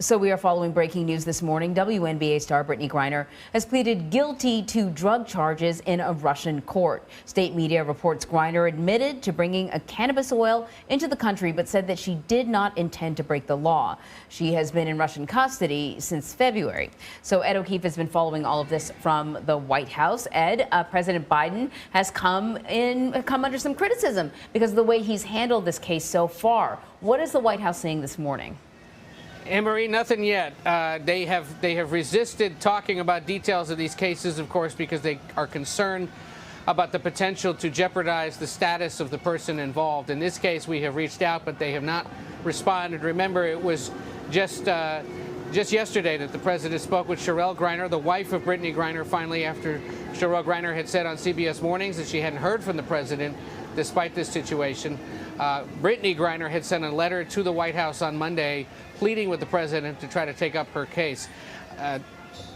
So we are following breaking news this morning. WNBA star Brittney Griner has pleaded guilty to drug charges in a Russian court. State media reports Griner admitted to bringing a cannabis oil into the country, but said that she did not intend to break the law. She has been in Russian custody since February. So Ed O'Keefe has been following all of this from the White House. Ed, President Biden has come under some criticism because of the way he's handled this case so far. What is the White House saying this morning? Anne-Marie, nothing yet. They have resisted talking about details of these cases, of course, because they are concerned about the potential to jeopardize the status of the person involved. In this case, we have reached out, but they have not responded. Remember, it was just yesterday that the president spoke with Whelan, Griner, the wife of Brittney Griner, finally, after Whelan Griner had said on CBS Mornings that she hadn't heard from the president despite this situation. Brittney Griner had sent a letter to the White House on Monday pleading with the president to try to take up her case.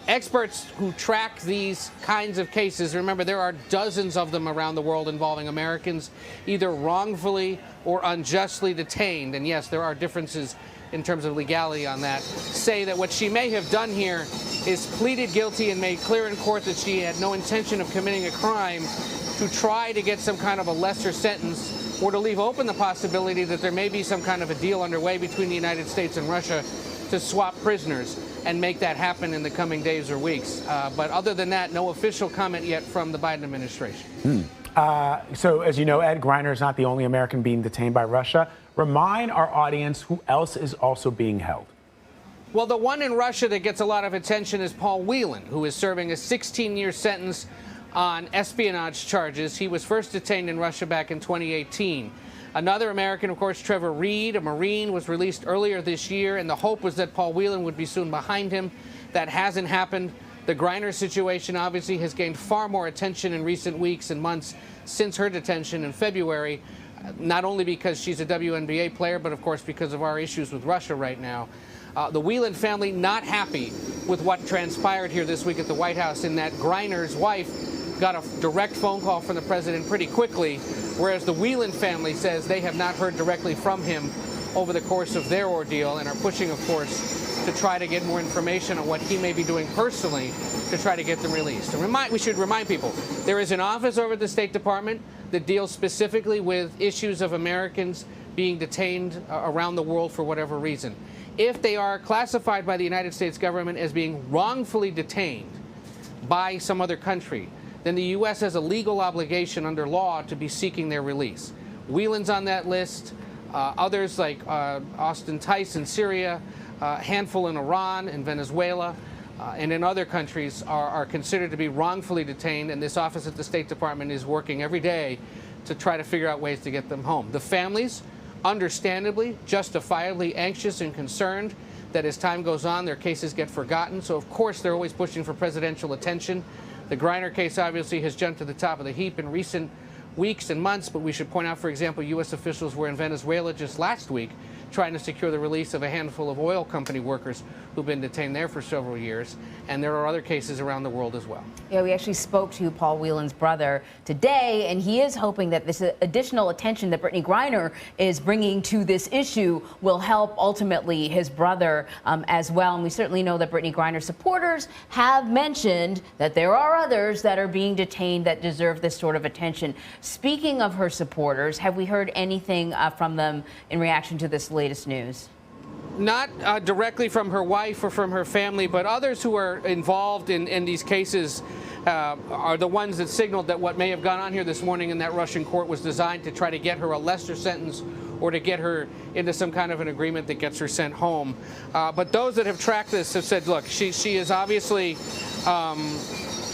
Experts who track these kinds of cases, remember there are dozens of them around the world involving Americans either wrongfully or unjustly detained, and yes, there are differences in terms of legality on that, say that what she may have done here is pleaded guilty and made clear in court that she had no intention of committing a crime to try to get some kind of a lesser sentence, or to leave open the possibility that there may be some kind of a deal underway between the United States and Russia to swap prisoners and make that happen in the coming days or weeks. But other than that, no official comment yet from the Biden administration. So as you know, Ed, Griner is not the only American being detained by Russia. Remind our audience who else is also being held. Well, the one in Russia that gets a lot of attention is Paul Whelan, who is serving a 16-year sentence on espionage charges. He was first detained in Russia back in 2018. Another American, of course, Trevor Reed, a Marine, was released earlier this year, and the hope was that Paul Whelan would be soon behind him. That hasn't happened. The Griner situation obviously has gained far more attention in recent weeks and months since her detention in February, not only because she's a WNBA player, but of course because of our issues with Russia right now. The Whelan family not happy with what transpired here this week at the White House, in that Griner's wife got a direct phone call from the president pretty quickly, whereas the Whelan family says they have not heard directly from him over the course of their ordeal and are pushing, of course, to try to get more information on what he may be doing personally to try to get them released. And we should remind people, there is an office over at the State Department that deals specifically with issues of Americans being detained around the world for whatever reason. If they are classified by the United States government as being wrongfully detained by some other country, then the U.S. has a legal obligation under law to be seeking their release. Whelan's on that list. Others like Austin Tice in Syria, a handful in Iran and Venezuela, and in other countries are considered to be wrongfully detained, and this office at the State Department is working every day to try to figure out ways to get them home. The families, understandably, justifiably anxious and concerned that as time goes on, their cases get forgotten, so of course they're always pushing for presidential attention. The Griner case obviously has jumped to the top of the heap in recent weeks and months, but we should point out, for example, U.S. officials were in Venezuela just last week trying to secure the release of a handful of oil company workers who've been detained there for several years. And there are other cases around the world as well. Yeah, we actually spoke to Paul Whelan's brother today, and he is hoping that this additional attention that Brittney Griner is bringing to this issue will help ultimately his brother as well. And we certainly know that Brittney Griner supporters have mentioned that there are others that are being detained that deserve this sort of attention. Speaking of her supporters, have we heard anything from them in reaction to this latest news? Not directly from her wife or from her family, but others who are involved in these cases are the ones that signaled that what may have gone on here this morning in that Russian court was designed to try to get her a lesser sentence or to get her into some kind of an agreement that gets her sent home. But those that have tracked this have said, look, she is obviously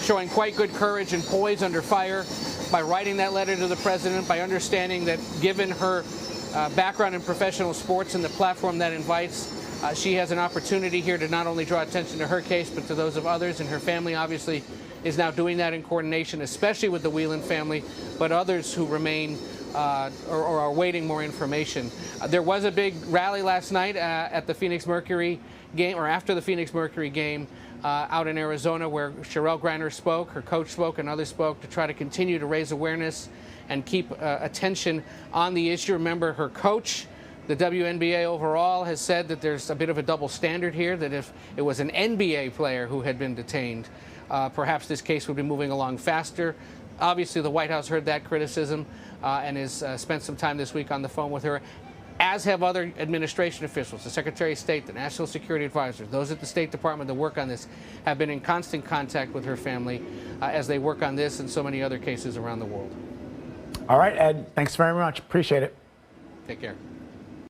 showing quite good courage and poise under fire by writing that letter to the president, by understanding that given her background in professional sports and the platform that invites, she has an opportunity here to not only draw attention to her case, but to those of others, and her family obviously is now doing that in coordination, especially with the Whelan family, but others who remain or are awaiting more information. There was a big rally last night at the Phoenix Mercury game, or after the Phoenix Mercury game out in Arizona, where Whelan Griner spoke, her coach spoke, and others spoke to try to continue to raise awareness and keep attention on the issue. Remember, her coach, The WNBA overall has said that there's a bit of a double standard here, that if it was an NBA player who had been detained, perhaps this case would be moving along faster. Obviously, the White House heard that criticism and has spent some time this week on the phone with her, as have other administration officials. The Secretary of State, the National Security Advisors, those at the State Department that work on this have been in constant contact with her family as they work on this and so many other cases around the world. All right, Ed, thanks very much. Appreciate it. Take care.